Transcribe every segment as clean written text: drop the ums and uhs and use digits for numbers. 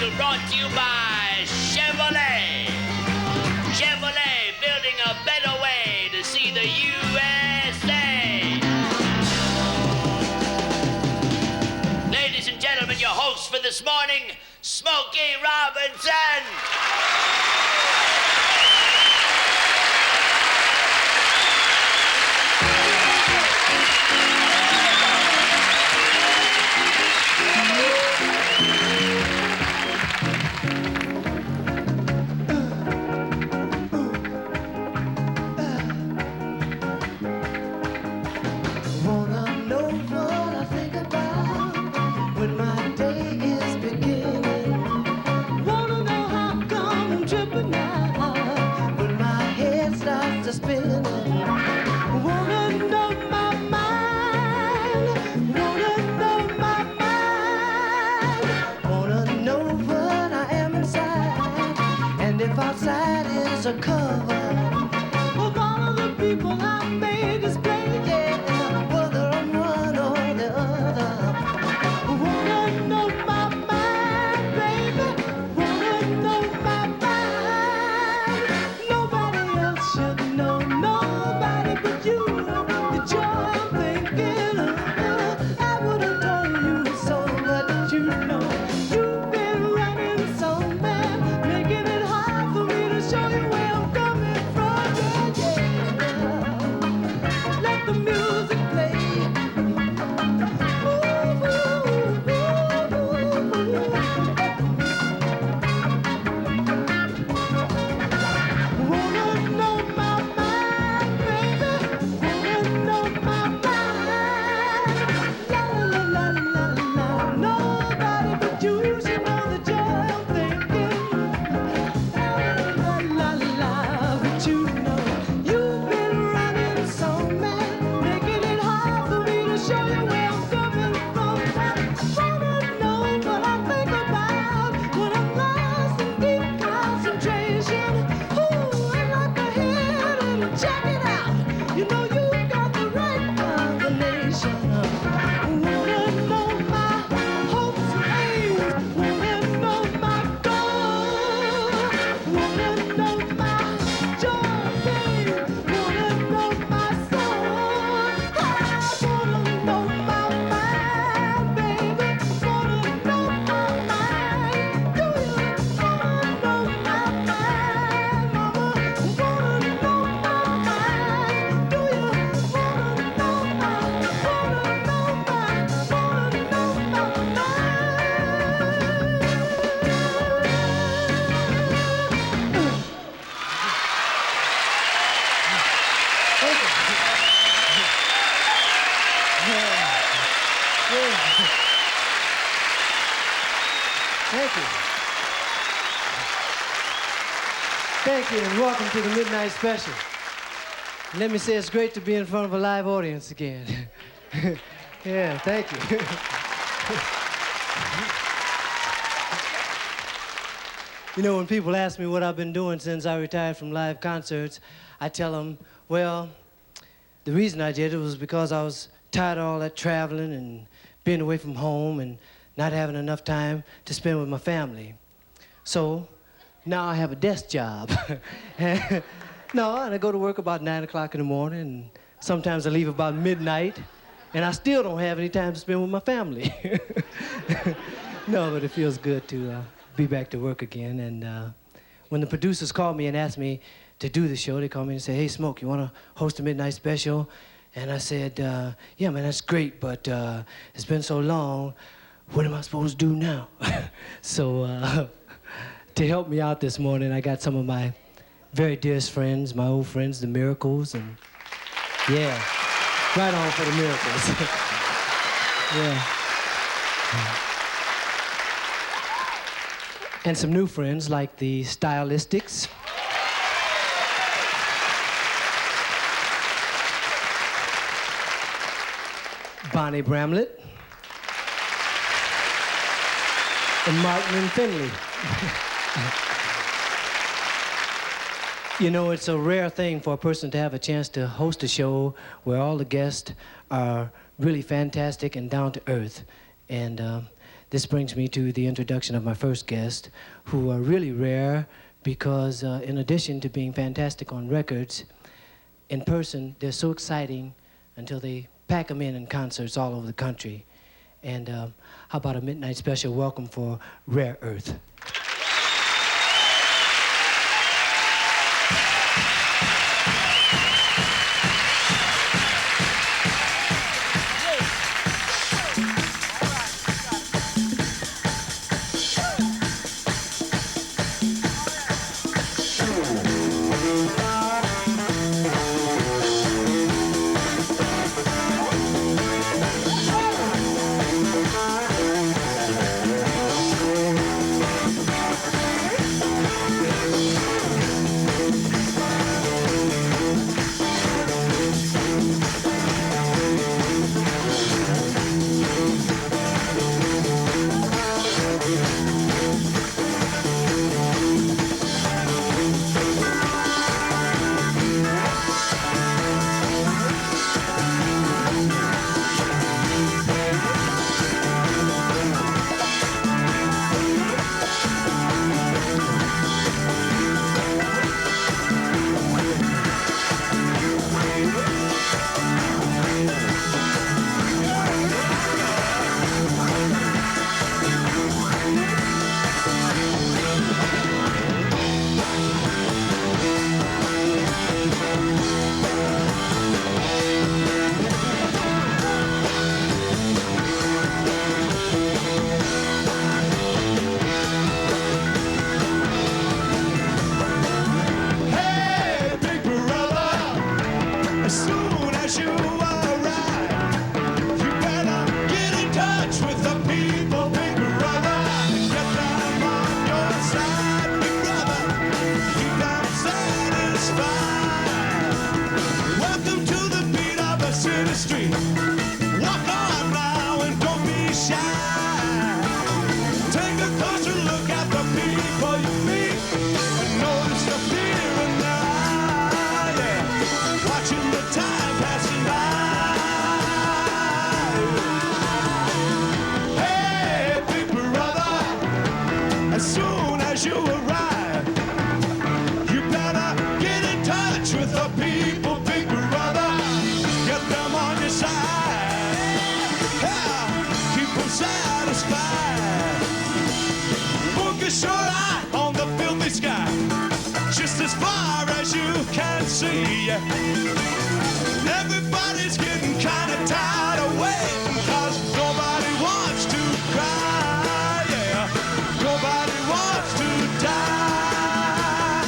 special brought to you by Chevrolet. Chevrolet, building a better way to see the USA. Ladies and gentlemen, your host for this morning, Smokey Robinson. Outside is a cover of all of the people I made display, yeah, whether I'm one or the other. Wanna know my mind, baby, wanna know my mind. Nobody else should know, nobody but you. The joy I'm thinking of, I would have told you so, but you know, you've been running so mad, making it hard for me to show you where I'm coming from, yeah, yeah. Let the music play. Ooh, ooh, ooh, ooh, wanna know my mind, baby, wanna know my mind. La la la la la, nobody but you should know the joy I'm thinking. La la la, but you know you've been running so mad, making it hard for me to show you where I'm coming from. Wanna know what I think about when I'm lost in deep concentration. Ooh, I like to hear it and check it out. You know you got the right combination. Wanna know my hopes and aims, wanna know my goals, wanna know my joy, babe, wanna know my soul. I wanna know my mind, baby, wanna know my mind. Do you wanna know my mind, mama? Wanna know my mind. Do you wanna know my, wanna know my, wanna know my Thank you. Thank you, and welcome to the Midnight Special. Let me say it's great to be in front of a live audience again. Yeah, thank you. You know, when people ask me what I've been doing since I retired from live concerts, I tell them, well, the reason I did it was because I was tired of all that traveling and being away from home and not having enough time to spend with my family. So now I have a desk job. No, and I go to work about 9 o'clock in the morning, and sometimes I leave about midnight, and I still don't have any time to spend with my family. No, but it feels good to be back to work again. And when the producers called me and asked me to do the show, they called me and said, hey, Smoke, you want to host a midnight special? And I said, yeah, man, that's great, but it's been so long. What am I supposed to do now? So to help me out this morning, I got some of my very dearest friends, my old friends, the Miracles, and yeah, right on for the Miracles. Yeah. And some new friends like the Stylistics. Bonnie Bramlett. And Martin and Finley. You know, it's a rare thing for a person to have a chance to host a show where all the guests are really fantastic and down to earth. And this brings me to the introduction of my first guest, who are really rare because in addition to being fantastic on records, in person, they're so exciting until they pack them in concerts all over the country. And how about a midnight special welcome for Rare Earth? Everybody's getting kind of tired of waiting, 'cause nobody wants to cry, yeah. Nobody wants to die.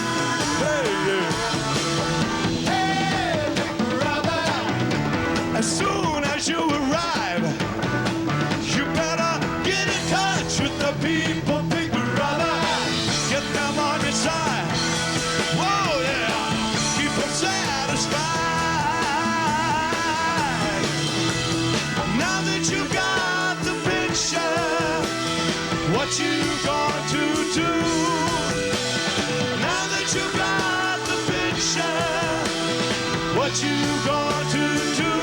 Hey, yeah. Hey, big brother, as soon as you arrive, you better get in touch with the people, big brother. Get them on your side. Whoa, yeah. Keep them satisfied. Now that you got the picture, what you going to do? Now that you got the picture, what you going to do?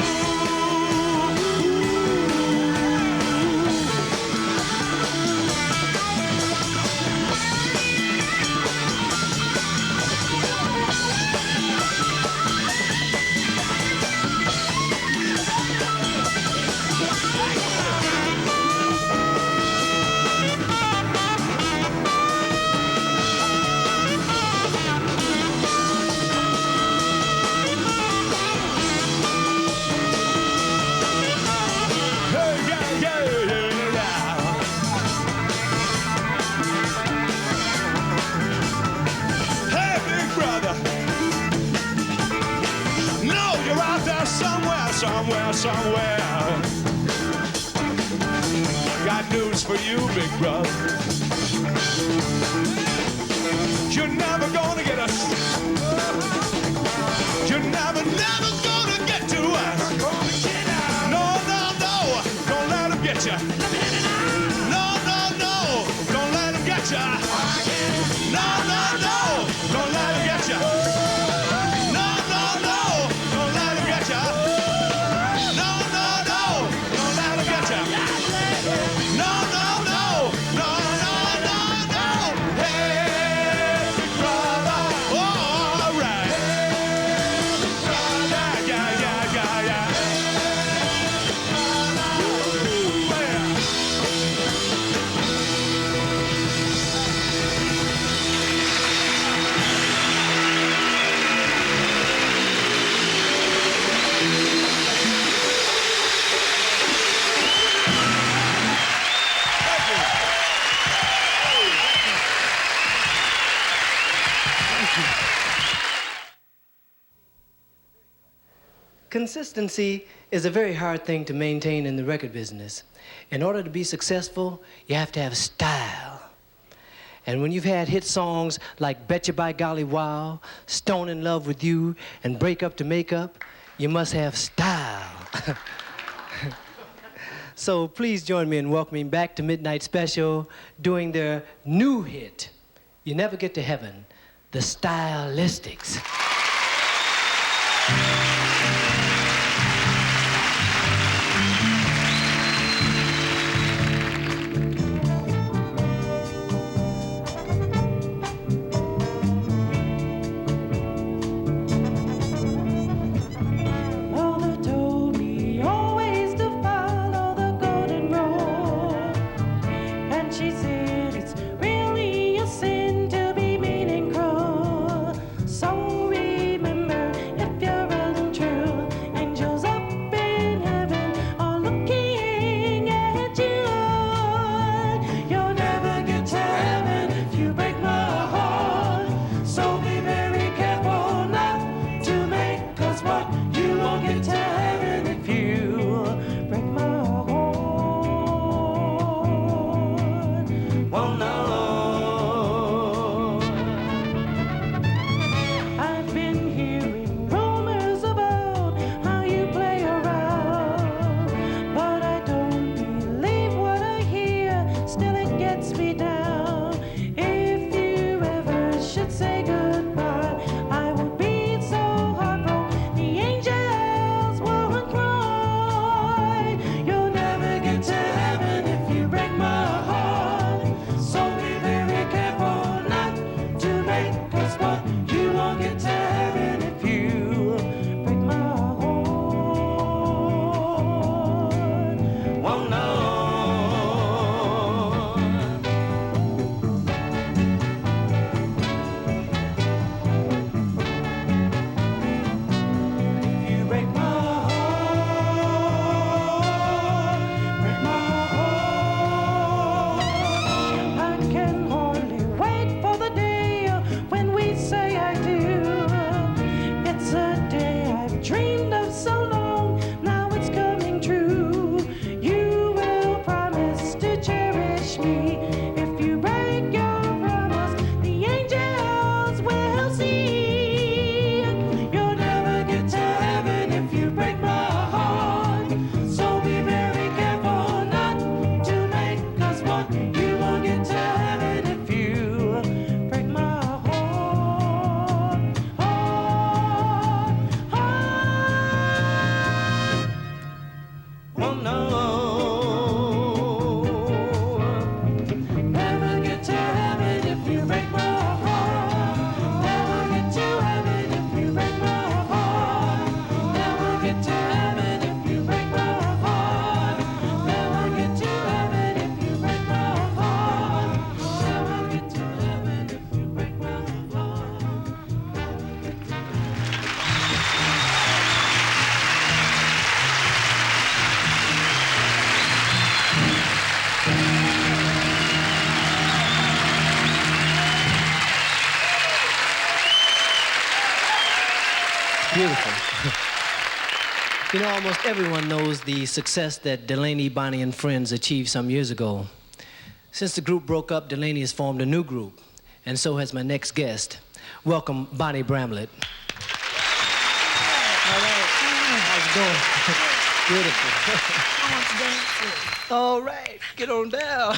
Somewhere. Got news for you, big brother. You're never gonna get us. You're never gonna get to us. No, no, no, don't let them get you. No, no, no, don't let them get you. No, no, no, don't let them get you. No, no, no, don't let them get you. No, no, no, don't let them get you. No, no, no. Consistency is a very hard thing to maintain in the record business. In order to be successful, you have to have style. And when you've had hit songs like Betcha by Golly Wow, Stone in Love with You, and Break Up to Make Up, you must have style. So please join me in welcoming back to Midnight Special, doing their new hit, You Never Get to Heaven, the Stylistics. Beautiful. You know, almost everyone knows the success that Delaney, Bonnie, and Friends achieved some years ago. Since the group broke up, Delaney has formed a new group, and so has my next guest. Welcome, Bonnie Bramlett. All right. How's it going? Beautiful. I want to dance with you. All right, get on down.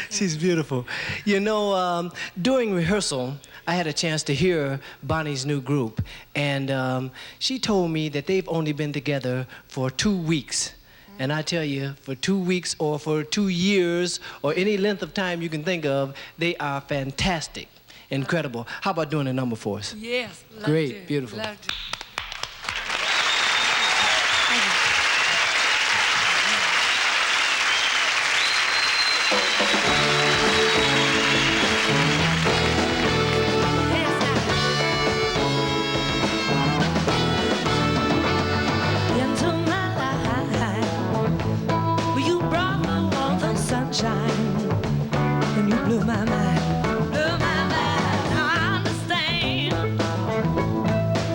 She's beautiful. You know, during rehearsal, I had a chance to hear Bonnie's new group, and she told me that they've only been together for 2 weeks. And I tell you, for 2 weeks or for 2 years or any length of time you can think of, they are fantastic, incredible. How about doing a number for us? Yes. Great, to. beautiful. Love to.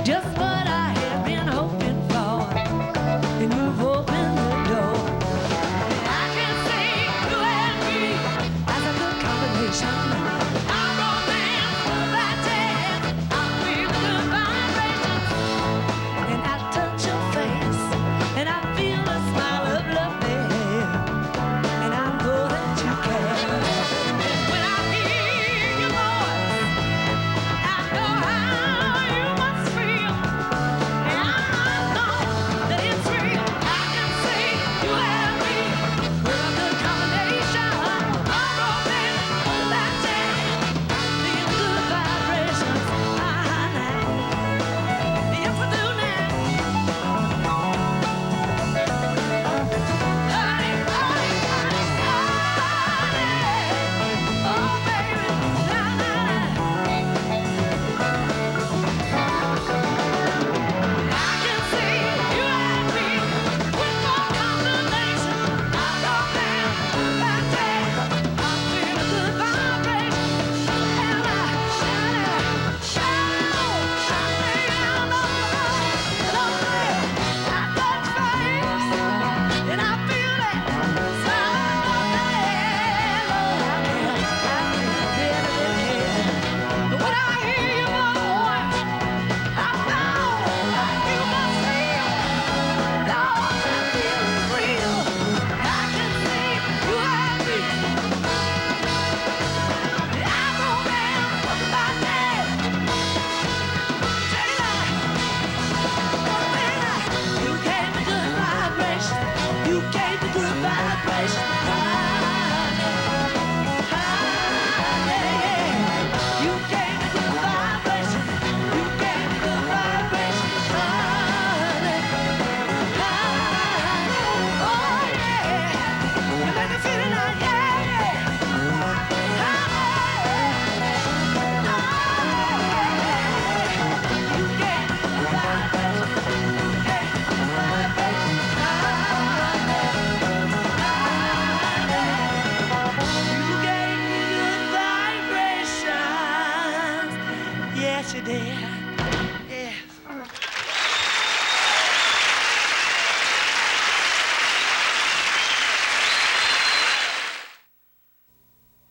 Just what I had been hoping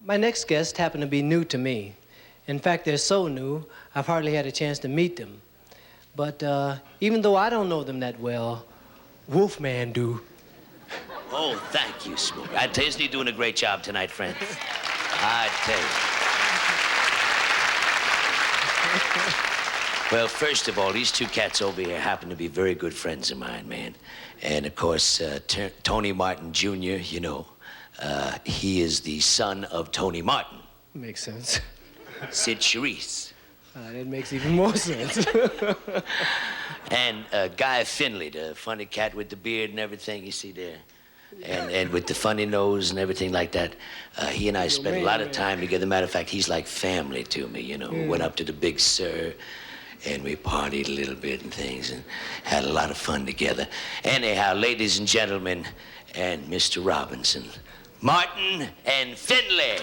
My next guest happened to be new to me. In fact, they're so new, I've hardly had a chance to meet them. But even though I don't know them that well, Wolfman do. Oh, thank you, Smokey. I tell you, you're doing a great job tonight, friend. I tell you. Well, first of all, these two cats over here happen to be very good friends of mine, man. And, of course, Tony Martin Jr., you know, he is the son of Tony Martin. Makes sense. Sid Charisse. That makes even more sense. And Guy Finley, the funny cat with the beard and everything you see there. And with the funny nose and everything like that. He and I spent a lot of time together. Matter of fact, he's like family to me, you know. Went up to the Big Sur, and we partied a little bit and things, and had a lot of fun together. Anyhow, ladies and gentlemen, and Mr. Robinson, Martin and Finley.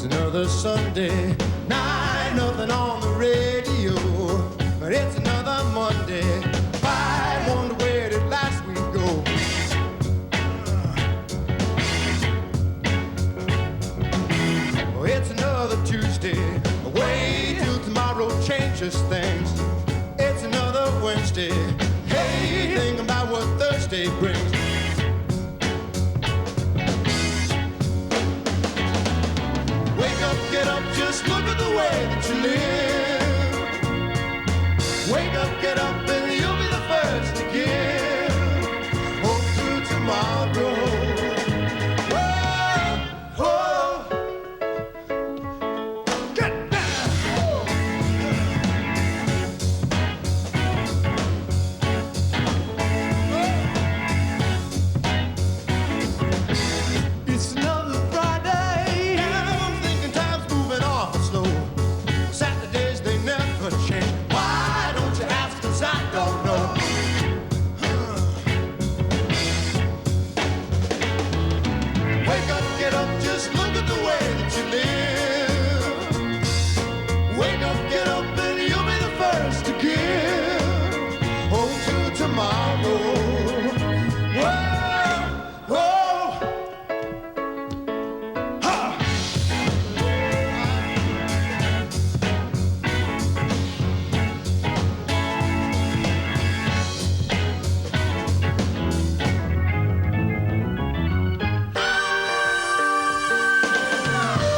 Another Sunday night, nothing on the radio, but it's another Monday. I wonder where did last week go? Oh, it's another Tuesday. Wait till tomorrow changes things. It's another Wednesday. Hey, think about what Thursday brings. Get up, just look at the way that you live. Wake up, get up, and you'll be the first to give hope to tomorrow. Whoa, whoa. Get down. It's another Friday, and I'm thinking time's moving awful slow. Saturdays, they never change. Why don't you ask? 'Cause I don't know. Wake up, get up, just look at the way that you live. Wake up, get up, and you'll be the first to give hope to tomorrow. Whoa, whoa.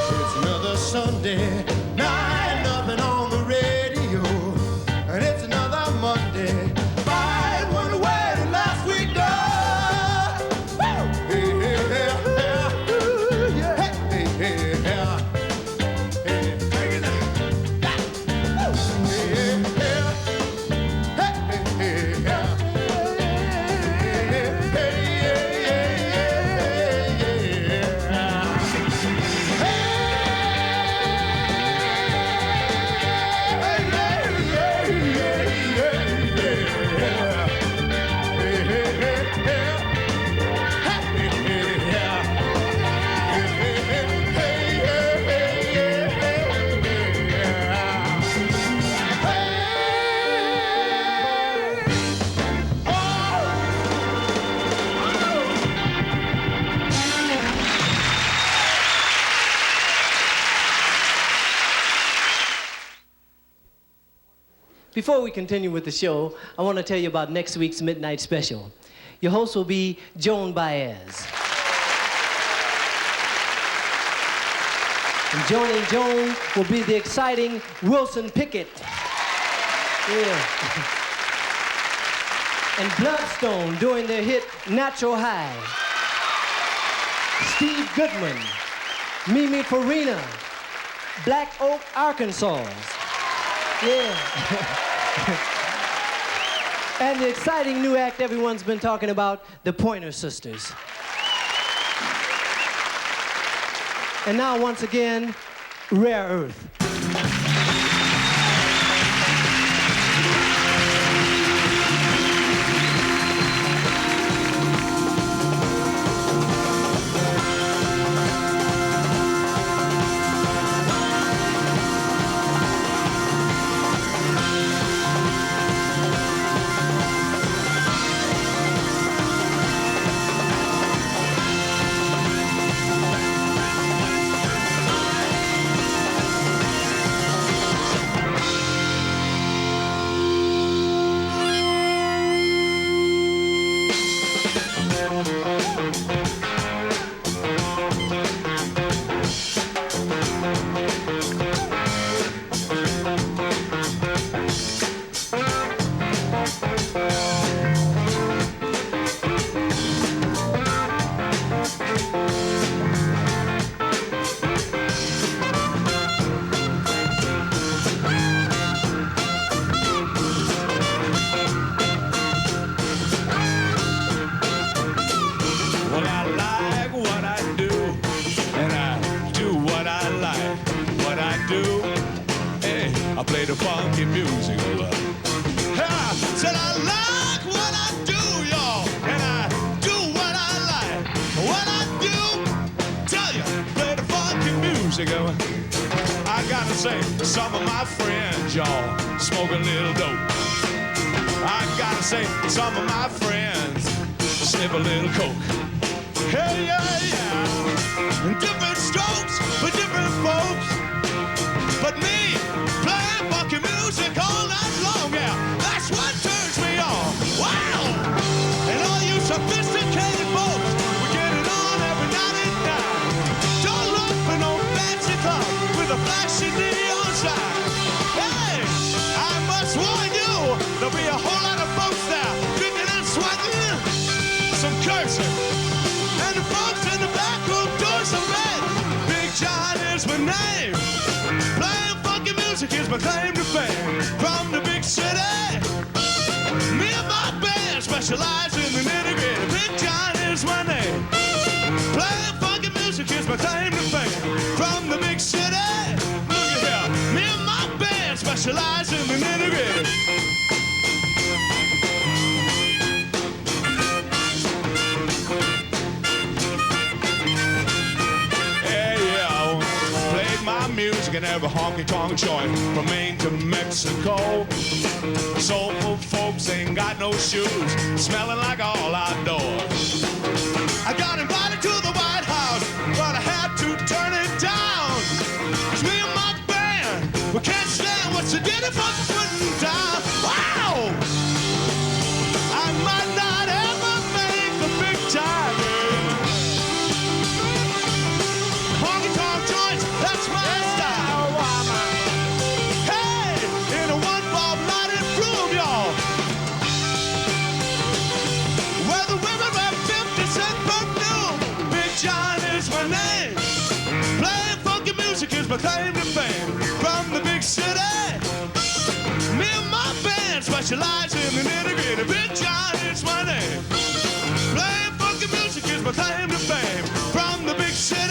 It's another Sunday night, nothing on the radio, and it's another Monday. I wonder where did last week go? Woo! Hey, hey, hey, hey. Ooh, yeah. Hey, hey, hey, hey. Hey, bring it down. Woo! Hey, hey, hey. Hey, hey, hey, hey. Hey, hey, Before we continue with the show, I want to tell you about next week's Midnight Special. Your host will be Joan Baez. And joining Joan will be the exciting Wilson Pickett. Yeah. And Bloodstone doing their hit Natural High. Steve Goodman, Mimi Farina, Black Oak, Arkansas. Yeah. And the exciting new act everyone's been talking about, the Pointer Sisters. And now, once again, Rare Earth. say some of my friends, y'all, smoke a little dope. I gotta say some of my friends sniff a little coke. Hey, yeah, yeah. Different strokes for different folks. But me, playing funky music all night long, yeah, that's what turns me on. Wow! And all you sophisticated folks, we get it on every night and night. Don't look for no fancy club with a flashy neon sign. Hey, I must warn you, there'll be a whole lot of folks there drinking and sweating, some cursing, and the folks in the back room doing some red. Big John is my name. Playing funky music is my claim to fame. From the big city, me and my band specialize in the nitty-gritty. Big John is my name. Playing funky music is my claim to fame. From the big city, look at here, me and my band specialize in the nitty-gritty. Music in every honky-tonk joint from Maine to Mexico. Soulful folks ain't got no shoes, smelling like all outdoors. I got invited to the White House, but I had to turn it down. 'Cause me and my band, we can't stand what you did if I'm putting down. Wow! I might not ever make the big time. Honky-tonk joints, that's my my claim to fame. From the big city, me and my band specialize in the nitty-gritty. Big John is my name. Playing funky music is my claim to fame. From the big city,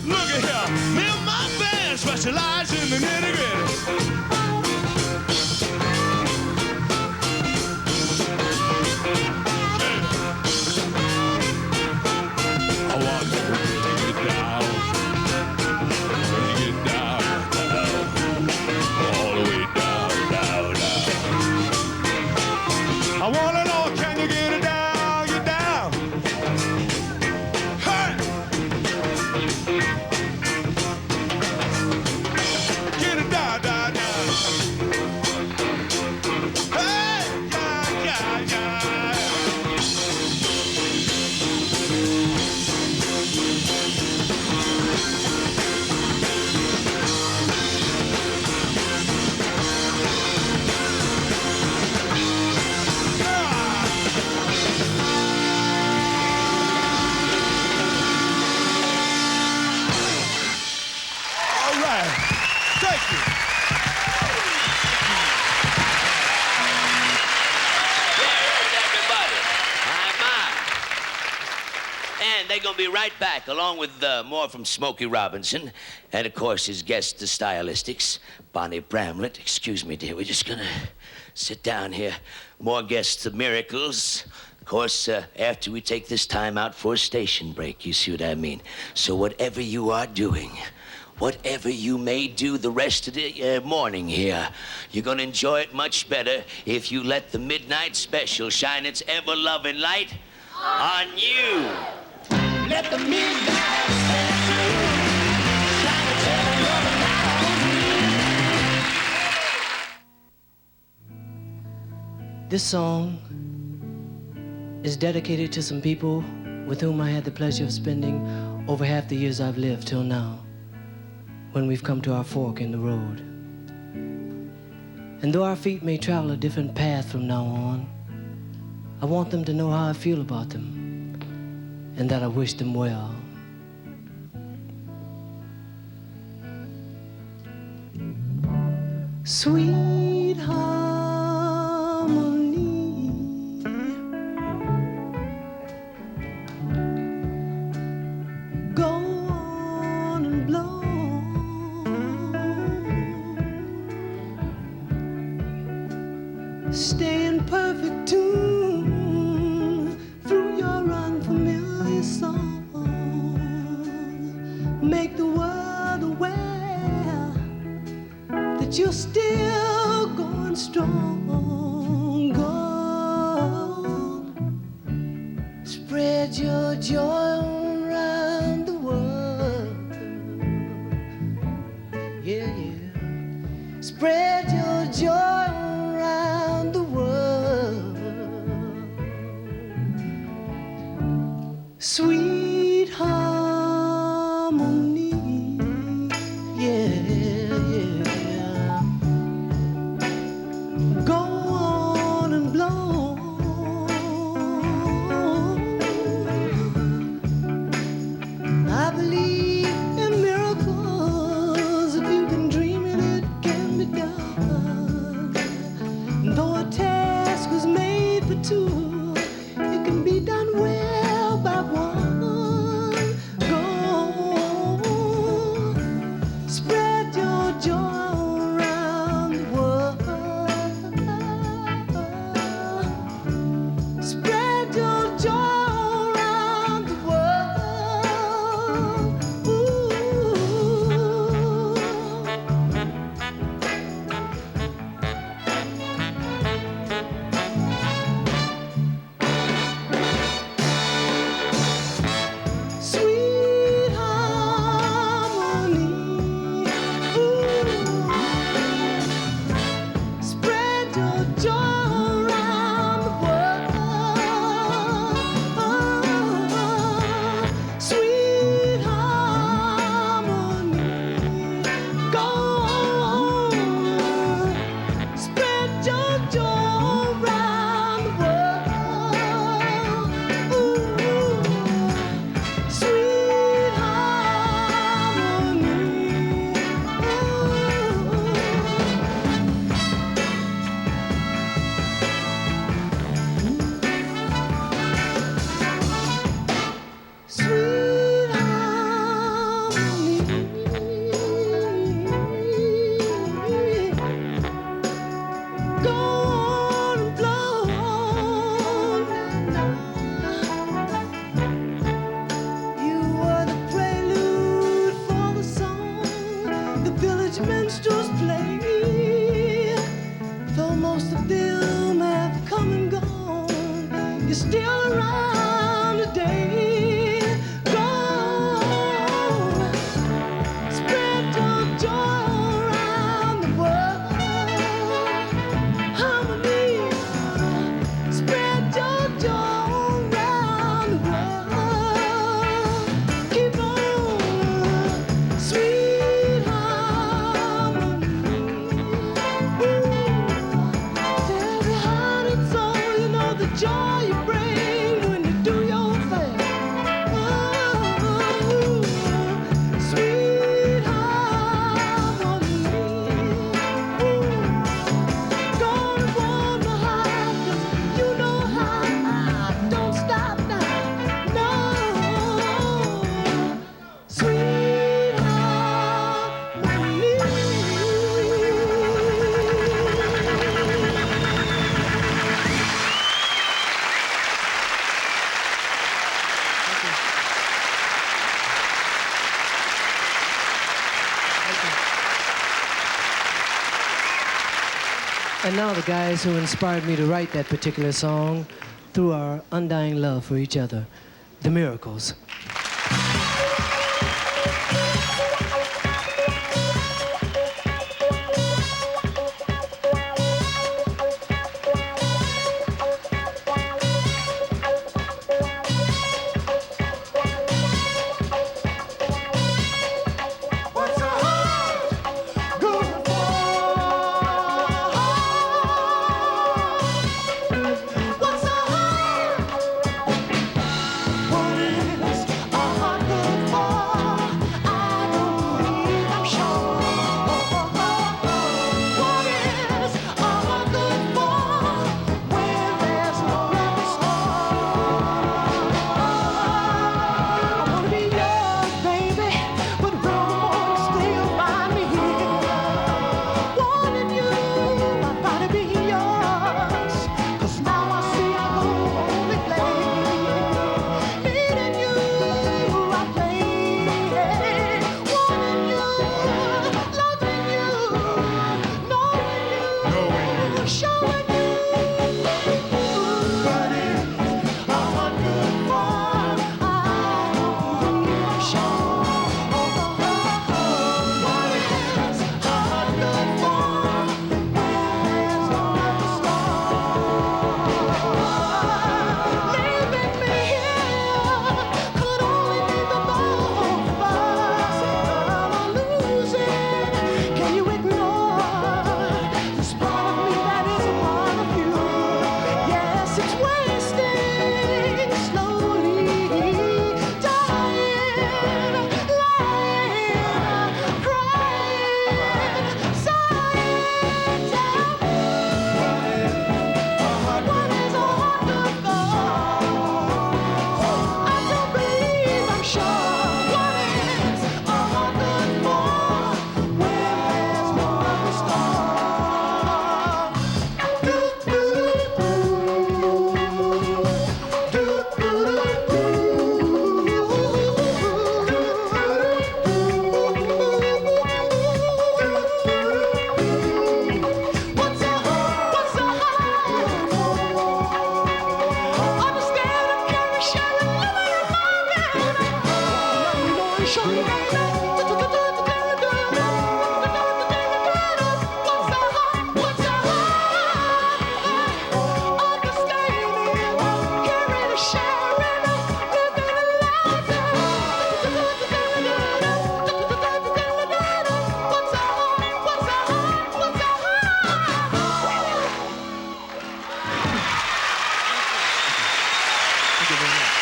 look at here, me and my band specialize in the nitty-gritty. I want to get down. I wanna know, can you get it down, get down? Hey! Get it down, down, down. Hey! Yeah, yeah, yeah. They're going to be right back, along with more from Smokey Robinson, and, of course, his guest, the Stylistics, Bonnie Bramlett. Excuse me, dear. We're just going to sit down here. More guests, the Miracles. Of course, after we take this time out for a station break, you see what I mean? So whatever you are doing, whatever you may do the rest of the morning here, you're going to enjoy it much better if you let the Midnight Special shine its ever-loving light on you. Let the midnight special shine its ever-loving light on me. This song is dedicated to some people with whom I had the pleasure of spending over half the years I've lived till now, when we've come to our fork in the road. And though our feet may travel a different path from now on, I want them to know how I feel about them, and that I wish them well. Sweet harmony, go on and blow. Stay in perfect tune through your unfamiliar song. Make the world aware joy on round the world. Yeah, yeah. Spread your joy on round the world. Sweet harmony. Yeah, yeah. Go on and blow. I believe in miracles. If you can dream it, it can be done. And though a task was made for two, it can be done well by one. Go spread your joy around the world. Spread your joy around the world. Ooh. Sweet harmony. Ooh. Spread your joy around the world. Sweet harmony. Go on. Spread your joy around the world. Ooh. Sweet harmony. Sweet harmony. Go on and blow on. You were the prelude for the song the village minstrels play. Though most of them have come and gone, you're still around today. Go on, spread your joy around the world. Harmony, spread your joy around the world. Keep on, sweet harmony. Ooh. To every heart and soul, you know the joy you bring when you do your thing. Ooh. Sweet harmony. Ooh. Gonna warm my heart 'cause you know how I don't stop now. No. Sweet harmony. And now the guys who inspired me to write that particular song through our undying love for each other, the Miracles. What's a heart good for? What's a heart? What is you very much.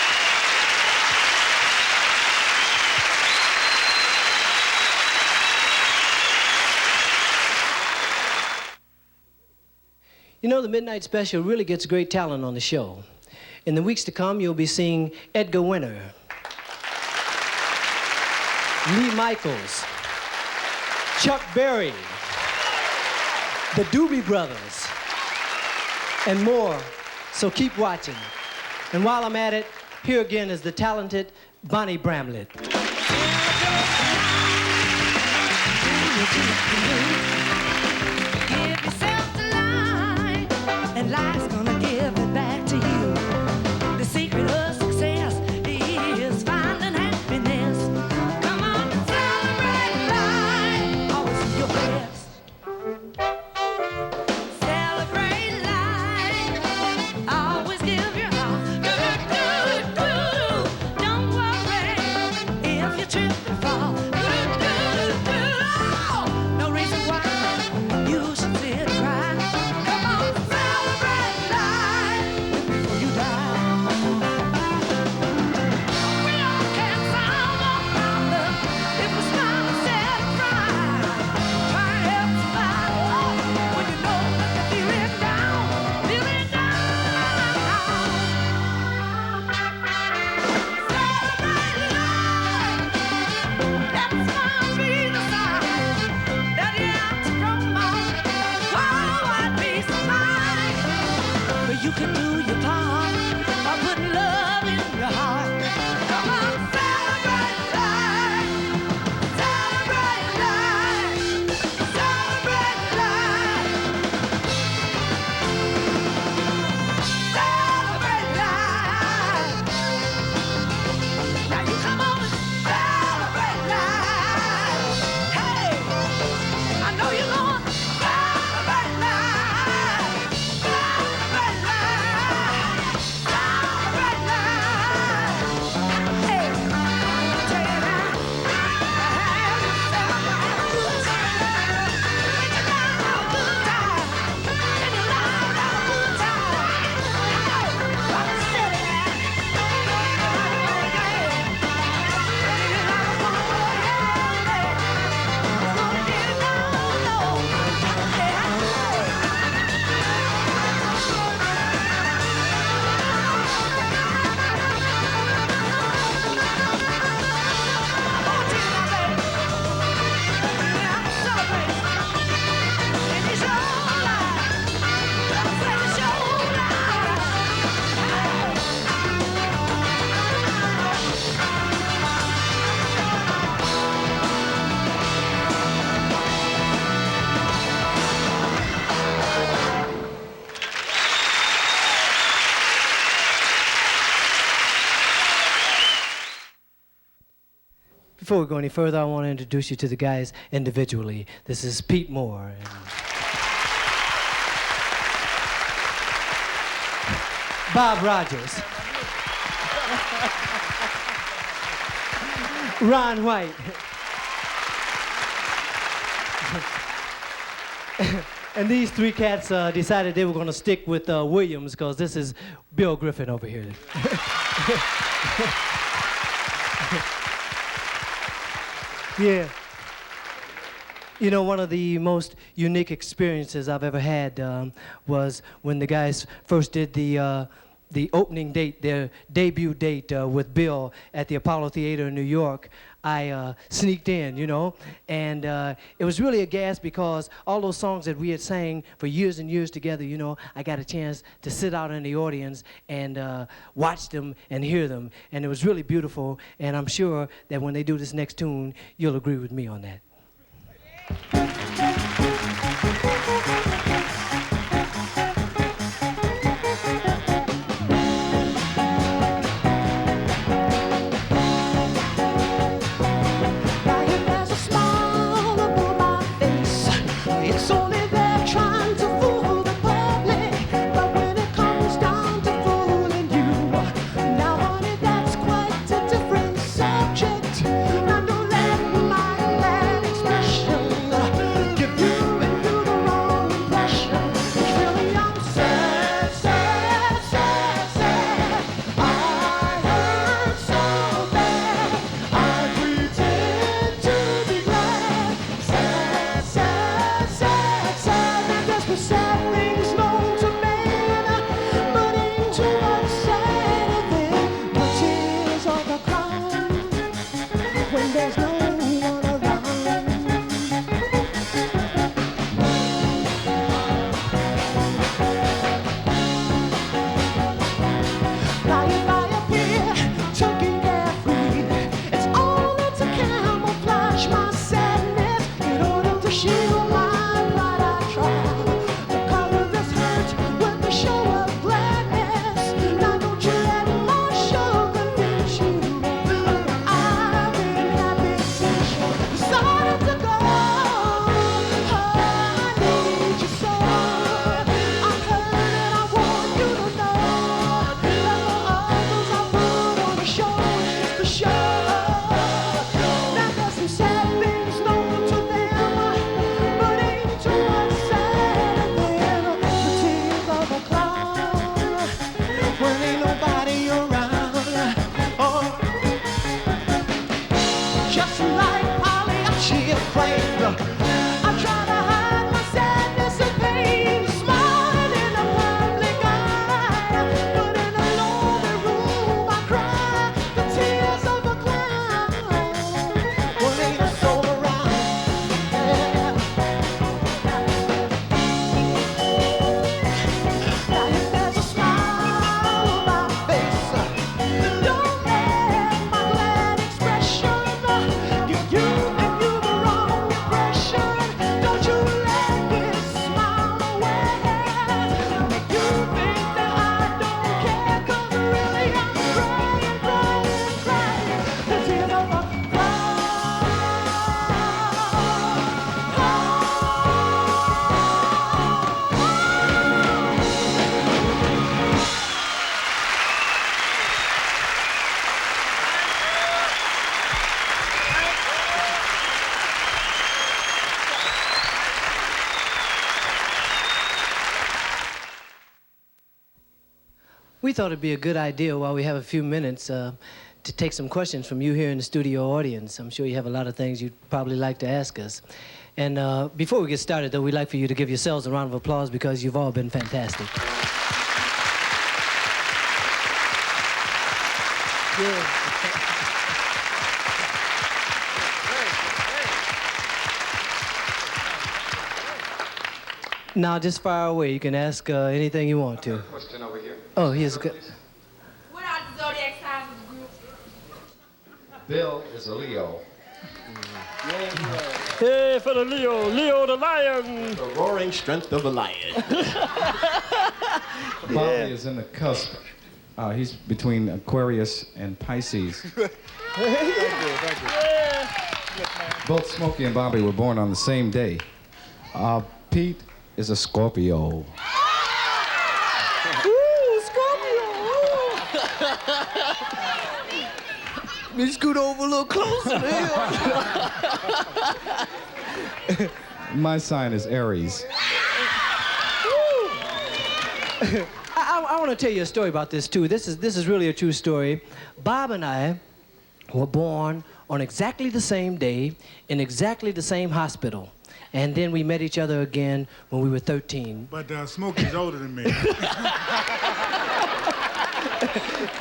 You know, the Midnight Special really gets great talent on the show. In the weeks to come, you'll be seeing Edgar Winter, Lee Michaels, Chuck Berry, the Doobie Brothers, and more. So keep watching. And while I'm at it, here again is the talented Bonnie Bramlett. Give yourself the line, and life's gonna give it back to you. The secret of success is finding happiness. Come on and celebrate life, always do your best. Celebrate life, always give your all. Don't worry if you trip and fall. No reason why you should sit and cry. Come on, celebrate life before you die. We all can solve our problems if we smile instead of cry. Try to help somebody when you know that you're feeling down, feeling down. Celebrate life. That smile be the sign that you have to promote. Oh, what peace of mind. But you can do your part by putting love in your heart. Come on, celebrate life. Celebrate life. Celebrate life. Celebrate life. Now you come on and celebrate life. Hey, I know you're going to celebrate life. Celebrate life. Celebrate life. Hey, I'll tell you now. Have yourself a good time. When you down, have a good time. When you're loud, have a good time. Hey, rock steady. Before we go any further, I want to introduce you to the guys individually. This is Pete Moore. And Bob Rogers. Ron White. And these three cats decided they were going to stick with Williams because this is Bill Griffin over here. Yeah. You know, one of the most unique experiences I've ever had was when the guys first did the opening date, their debut date with Bill at the Apollo Theater in New York. I sneaked in, you know, and it was really a gas because all those songs that we had sang for years and years together, you know, I got a chance to sit out in the audience and watch them and hear them, and it was really beautiful, and I'm sure that when they do this next tune, you'll agree with me on that. There's a smile upon my face. It's only there trying to fool the public. But when it comes down to fooling you, now honey, that's quite a different subject. Now don't let my glad expression give you into the wrong complain. I try to hide my sadness and pain, smiling in the public eye, but in a lonely room I cry the tears of a clown. Well, ain't a soul around. Yeah. Now if there's a smile on my face, don't let my glad expression give you and you the wrong impression. Don't you let this smile away, make you think that I don't care, 'cause really I'm crying, crying, crying the tears of a clown. We thought it'd be a good idea while we have a few minutes to take some questions from you here in the studio audience. I'm sure you have a lot of things you'd probably like to ask us. And before we get started, though, we'd like for you to give yourselves a round of applause because you've all been fantastic. Now, just fire away. You can ask anything you want to. Question over here. Oh, here's a good. What are the zodiac signs of the group? Bill is a Leo. Hey, for the Leo, Leo the lion. The roaring strength of a lion. Bobby is in the cusp. He's between Aquarius and Pisces. Both Smokey and Bobby were born on the same day. Pete is a Scorpio. Let me scoot over a little closer there. My sign is Aries. I want to tell you a story about this too. This is really a true story. Bob and I were born on exactly the same day in exactly the same hospital. And then we met each other again when we were 13. But Smokey's older than me.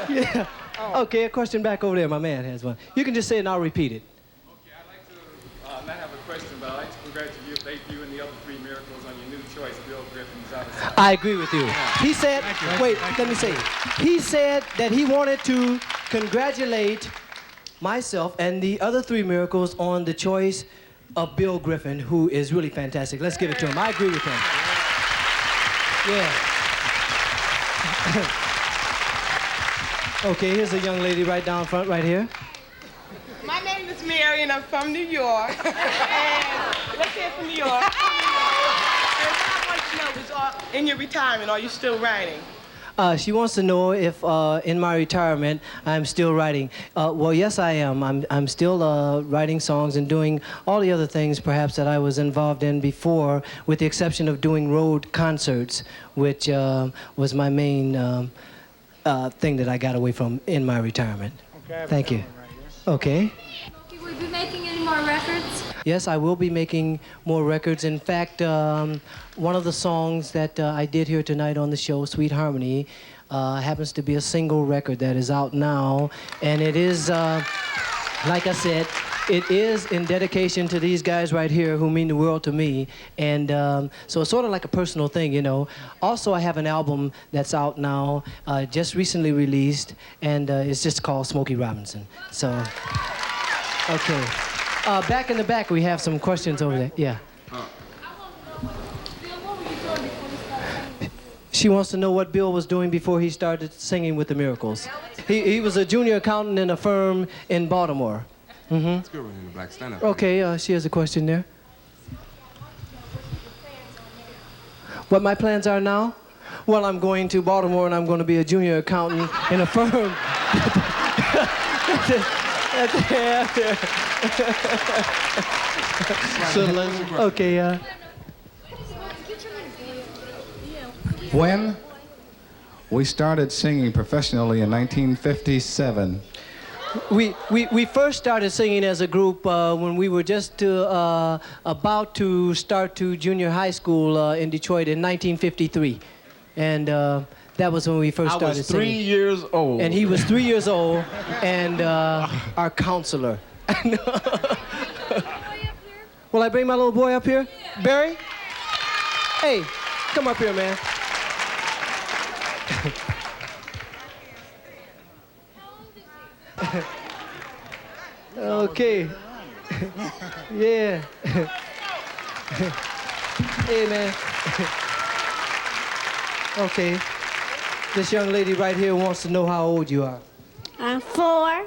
Yeah. Okay, a question back over there. My man has one. You can just say it and I'll repeat it. Okay, I'd like to not have a question, but I'd like to congratulate you and the other three miracles on your new choice, Bill Griffin's out of sight. I agree with you. He said, wait, let me say. He said that he wanted to congratulate myself and the other three miracles on the choice of Bill Griffin, who is really fantastic. Let's give it to him. I agree with him. Yeah. Okay, here's a young lady right down front, right here. My name is Mary, and I'm from New York. And let's hear from New York. And what I want to know is, in your retirement, are you still writing? She wants to know if in my retirement I'm still writing. Well, yes, I am. I'm still writing songs and doing all the other things perhaps that I was involved in before, with the exception of doing road concerts, which was my main thing that I got away from in my retirement. Okay, thank you. Okay. Will you be making any more records? Yes, I will be making more records. In fact, one of the songs that I did here tonight on the show, Sweet Harmony, happens to be a single record that is out now. And it is, like I said, it is in dedication to these guys right here who mean the world to me. And so it's sort of like a personal thing, you know. Also, I have an album that's out now, just recently released, and it's just called Smokey Robinson. So, okay. Back in the back, we have some questions over there. Yeah. She wants to know what Bill was doing before he started singing with the Miracles. He was a junior accountant in a firm in Baltimore. Mm-hmm. Let's go in the black stand-up. Okay, she has a question there. What my plans are now? Well, I'm going to Baltimore and I'm going to be a junior accountant in a firm. Okay, When we started singing professionally in 1957, We first started singing as a group when we were just about to start to junior high school in Detroit in 1953. And that was when we first started I was 3 singing. years old. And he was 3 years old and our counselor. Will I bring my little boy up here? Yeah. Barry? Hey, come up here, man. Okay. Yeah. Hey, man. Okay. This young lady right here wants to know how old you are. I'm 4.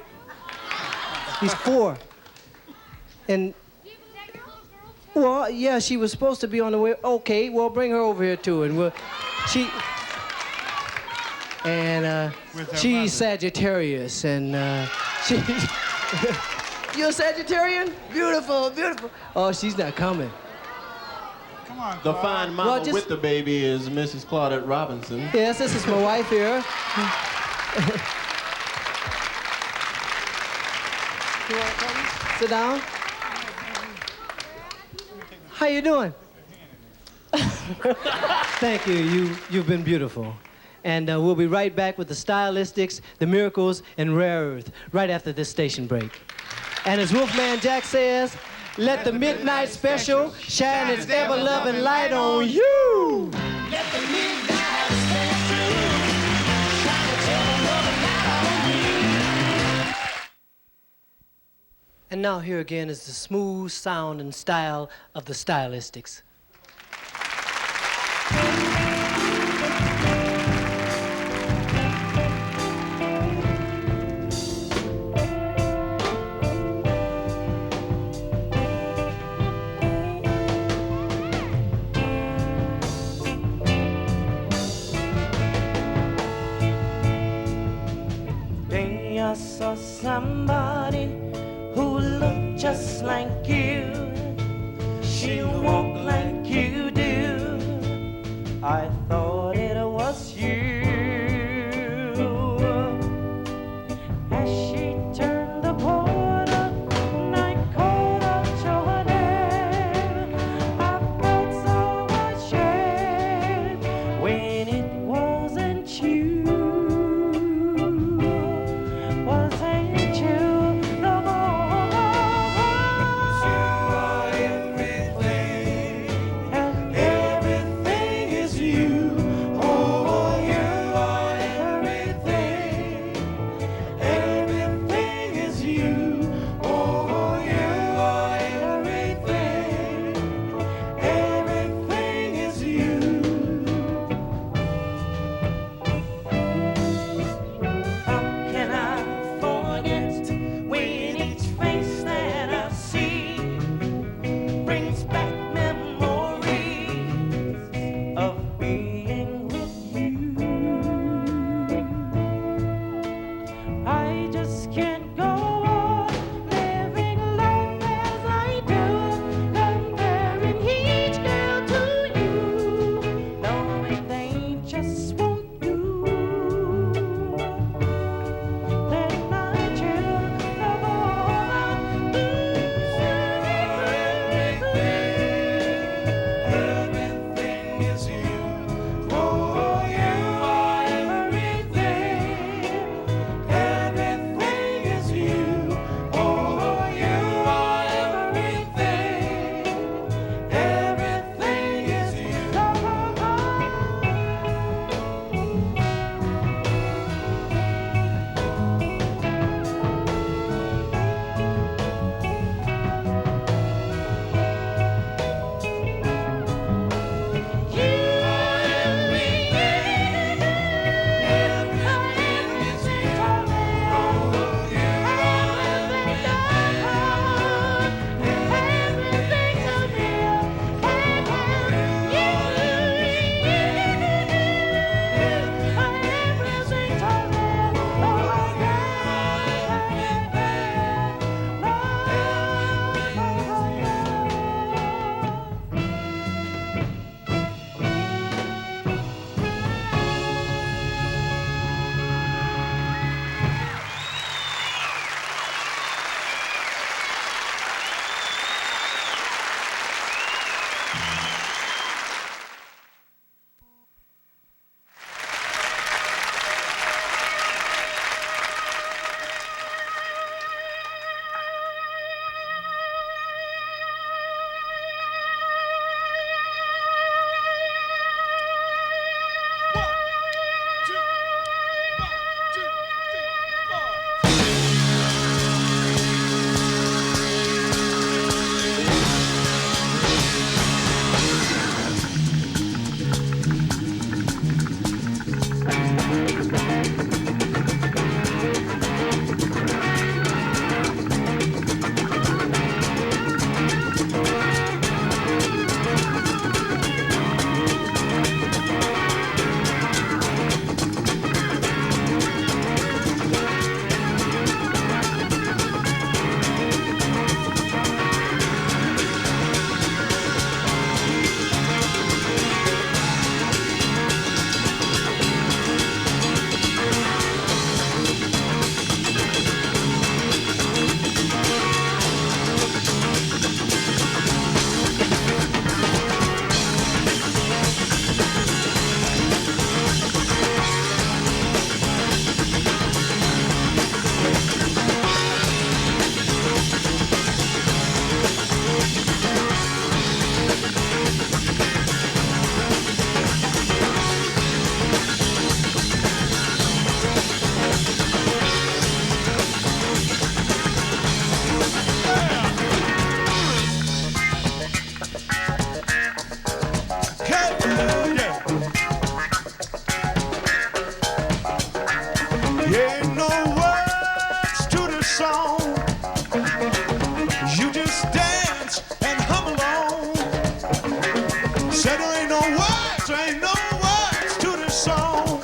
He's 4. And, well, yeah, she was supposed to be on the way. Okay, well, bring her over here, too. And she's Sagittarius, and she... You're a Sagittarian? Beautiful, beautiful. Oh, she's not coming. Come on, the fine mama with the baby is Mrs. Claudette Robinson. Yes, this is my wife here. You want to come? Sit down. How you doing? Thank you. You've been beautiful. And we'll be right back with the Stylistics, the Miracles, and Rare Earth right after this station break. And as Wolfman Jack says, let the midnight special shine its ever-loving light on you. Let the midnight special shine its ever-loving light on you. And now here again is the smooth sound and style of the Stylistics. I saw somebody who looked just like you. She walked like you do. I thought it was you. As she turned the corner and I caught up to her name, I felt so ashamed when it wasn't you. Wasn't you no more? Ain't no words to this song. You just dance and hum along. Said there ain't no words to this song.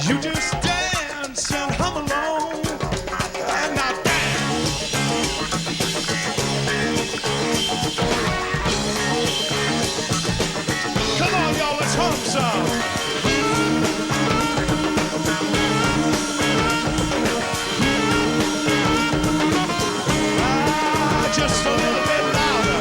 You just dance and hum along. And now dance. Come on, y'all, let's hum some. Just a little bit louder.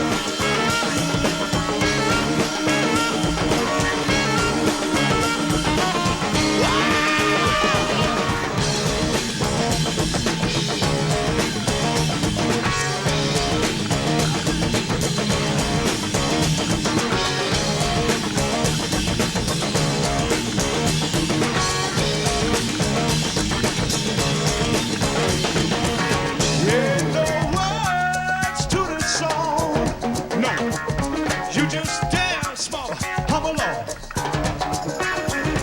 Yeah, no words to this song. No, you just dance, mama, hum along.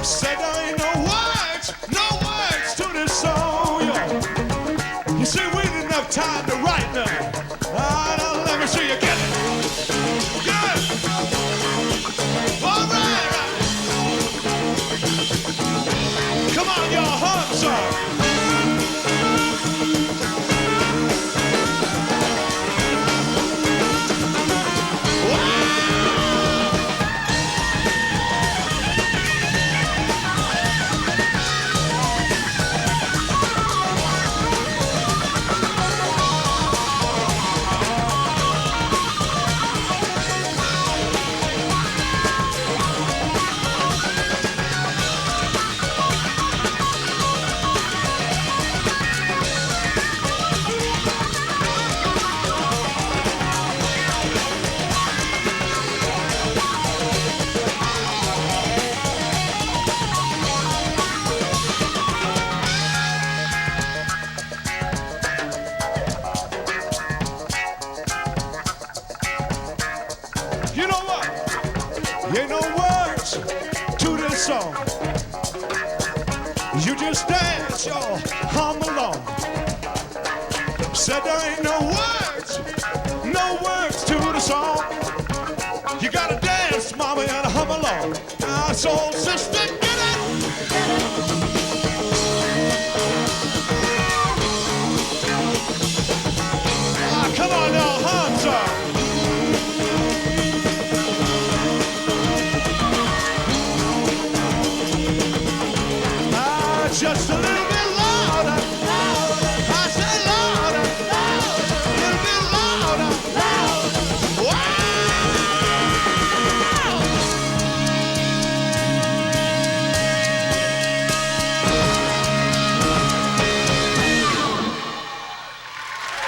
Said there ain't no words to this song, yo. You see, we didn't have time to write none. Now let me see you get it. Good. All right. Come on, y'all, hum some. You know what? Ain't no words to this song. You just dance, y'all, hum along. Said there ain't no words to the song. You gotta dance, mama, and hum along. Soul sister, get it. Come on now, hum some. Just a little bit louder. I say louder. A little bit louder. Wow!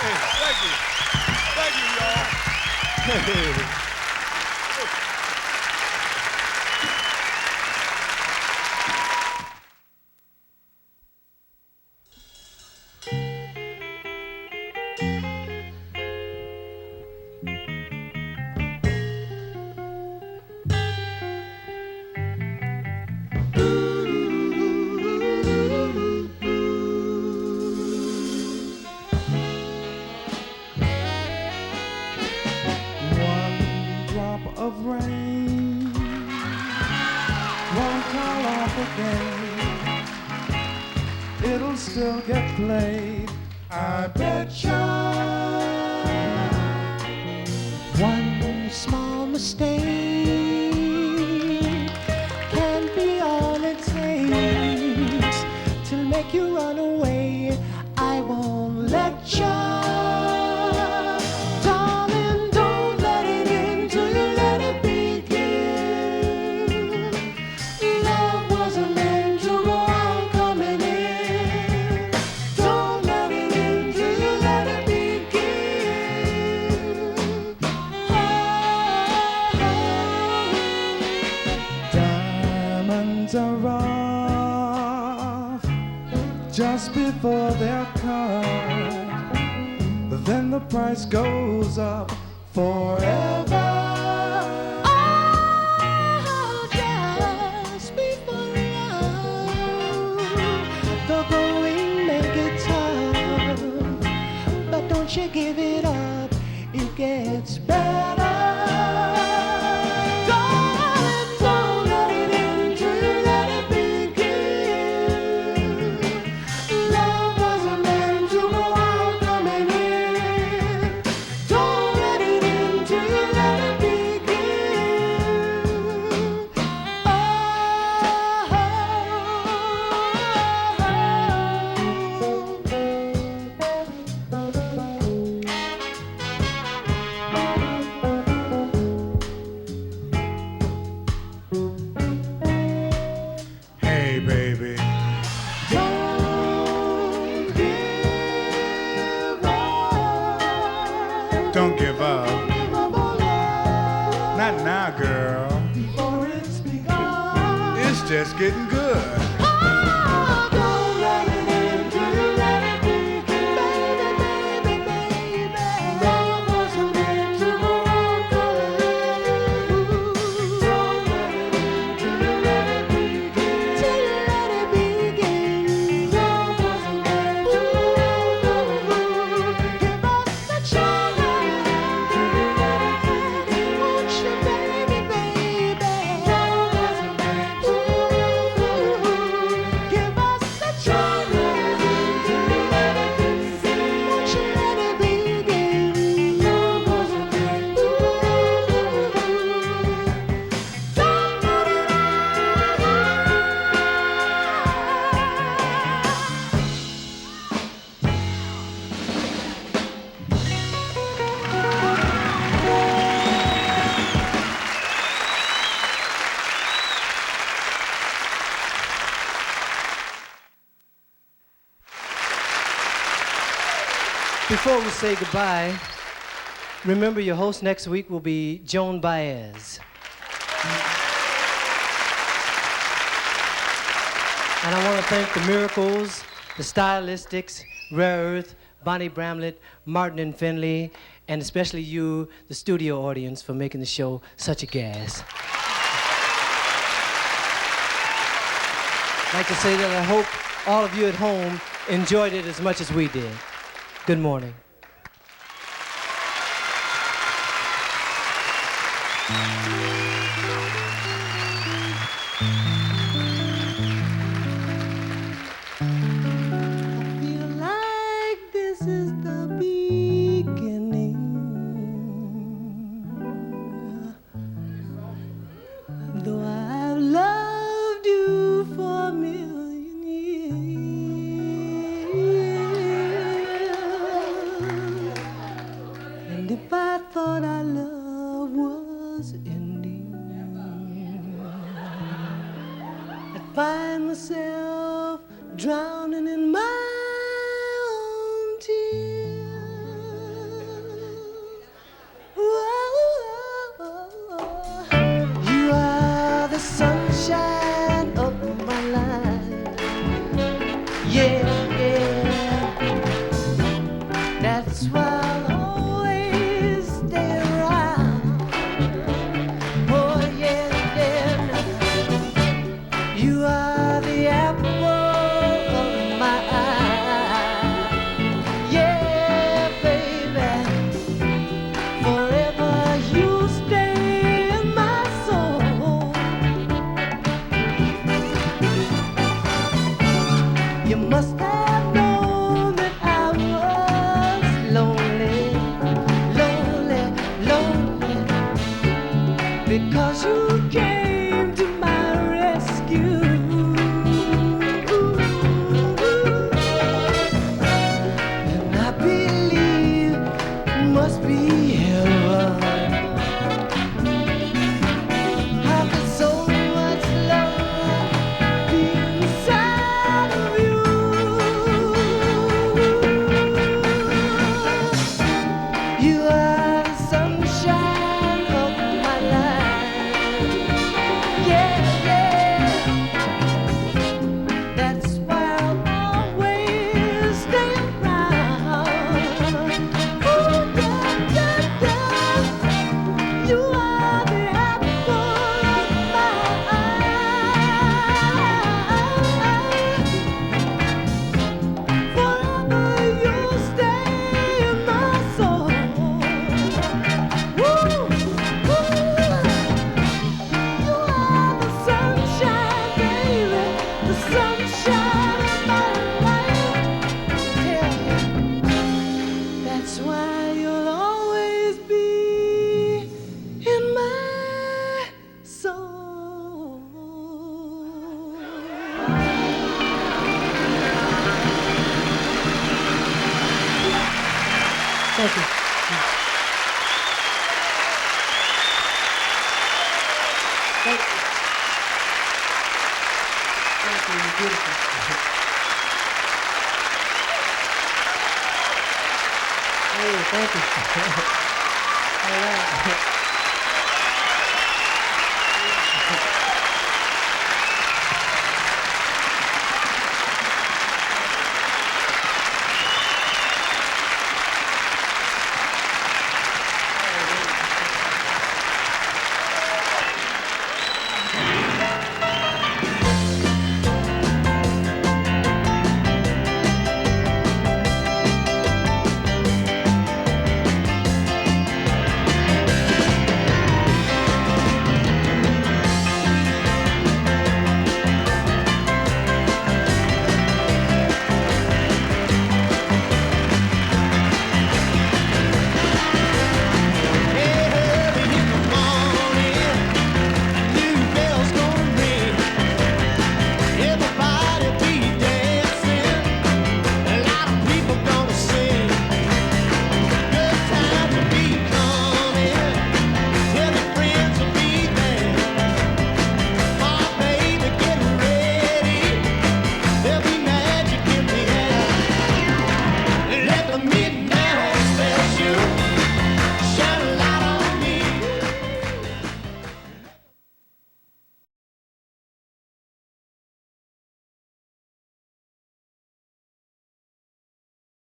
Hey, thank you. Thank you, y'all. Of rain won't call off again. It'll still get played, I betcha. One small mistake can be all it takes to make you run away. I won't let you. Are off just before they're cut, then the price goes up forever. Oh, just before love, the Don't give up. Not now, girl. It's just getting good. Before we say goodbye, remember your host next week will be Joan Baez. And I want to thank the Miracles, the Stylistics, Rare Earth, Bonnie Bramlett, Martin and Finley, and especially you, the studio audience, for making the show such a gas. I'd like to say that I hope all of you at home enjoyed it as much as we did. Good morning. Find myself drowning in my own tears. Whoa, you are the sunshine of my life. Yeah, yeah. That's why I'll always stay around. Oh, yeah, yeah. You are the apple of my eye. Yeah, baby. Forever you stay in my soul. You must have known that I was lonely, lonely, lonely. Because you came to my rescue. And I believe it must be heaven. How could so much love be inside of you? You are the sunshine of my life. Yeah, yeah. That's why I'll always stay around. Ooh, yeah, yeah, yeah. You are the apple of my eye. Forever you stay in my soul. Woo, woo. You are the sunshine, baby, the sunshine of my life. Yeah, yeah. That's why you'll always be in my soul. Thank you. Thank you. Thank you. You're beautiful. Hey. thank you. All right.